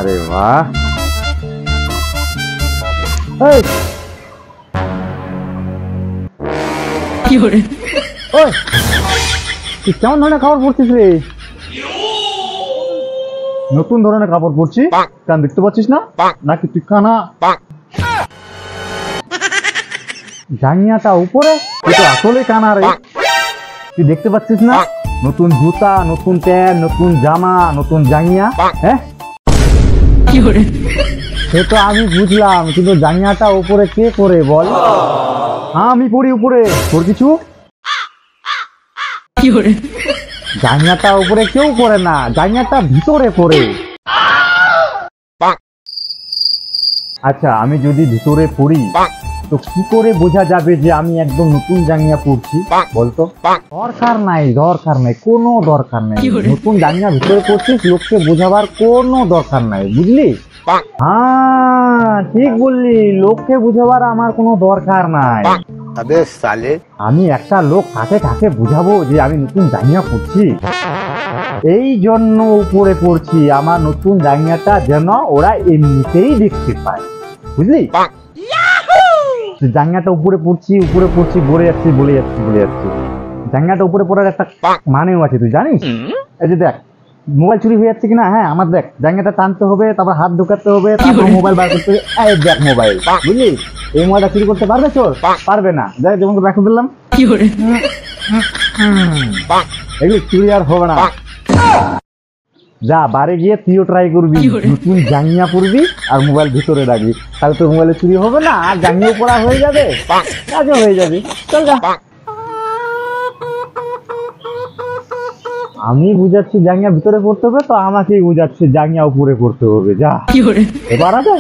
আরে বাহ, এই ওই তুই কেমন ধরনের কাপড় পরছিস রে? নতুন ধরনের কাপড় পরছি, কান দেখতে পাচ্ছিস না নাকি তুই কানা? জাঙ্গিয়াটা উপরে, তুই তো আসলে কানা রে। তুই দেখতে পাচ্ছিস না নতুন জুতা, নতুন প্যান্ট, নতুন জামা, নতুন জাঙ্গিয়া? হ্যাঁ সে তো আমি বুঝলাম, কিন্তু জাঙ্গিয়াটা উপরে কে করে বল? হ্যাঁ আমি পড়ি উপরে, তোর কিছু? জাঙ্গিয়াটা উপরে কেউ করে না, জাঙ্গিয়াটা ভিতরে পড়ে। আচ্ছা আমি যদি ভিতরে পড়ি তো কি করে বোঝা যাবে যে আমি একদম নতুন জাঙ্গিয়া পরছি বলতো? দরকার নাই, দরকার নাই, কোনো দরকার নাই। নতুন জাঙ্গিয়া ভিতরে পড়ছিস, লোককে বোঝাবার কোনো দরকার নাই, বুঝলি? হ্যাঁ ঠিক বললি, লোককে বুঝাবার আমার কোনো দরকার নাই। আমি একটা লোক কাকে কাকে বুঝাবো যে আমি নতুন জাঙ্গিয়া পরছি? এই জন্য উপরে পড়ছি, আমার নতুন জাঙ্গিয়াটা যেন ওরা এমনিতেই দেখতে পায়, বুঝলি? জাঙ্গিয়াটা উপরে পড়ছি, উপরে পড়ছি, বলে যাচ্ছি বলে যাচ্ছি বলে যাচ্ছি। জাঙ্গিয়াটা উপরে পড়ার একটা মানেও আছে, তুই জানিস? এই যে দেখ মোবাইল চুরি হয়ে যাচ্ছে কিনা, হ্যাঁ আমার দেখ জাঙ্গিয়াটা টানতে হবে, তারপর হাত ঢোকাতে হবে, তারপর মোবাইল বার করতে হবে। এই দেখ মোবাইল, বুঝলি? এই মোবাইলটা চুরি করতে পারবে চোর? পারবে না। দেখ যেমন রাখতে দিলাম, এগুলো চুরি আর হবে না। যা বাড়ি গিয়ে তুইও ট্রাই করবি, নতুন জাঙ্গিয়া পরবি আর মোবাইল ভিতরে রাখবি, তাহলে তোর মোবাইলে চুরি হবে না আর জাঙ্গিয়া পরা হয়ে যাবে, কাজও হয়ে যাবে। চল যা। আমি বুঝাচ্ছি জাঙ্গিয়া ভিতরে পড়তে হবে, তো আমাকেই বুঝাচ্ছি জাঙ্গিয়া উপরে পড়তে হবে। যা এবার আছে।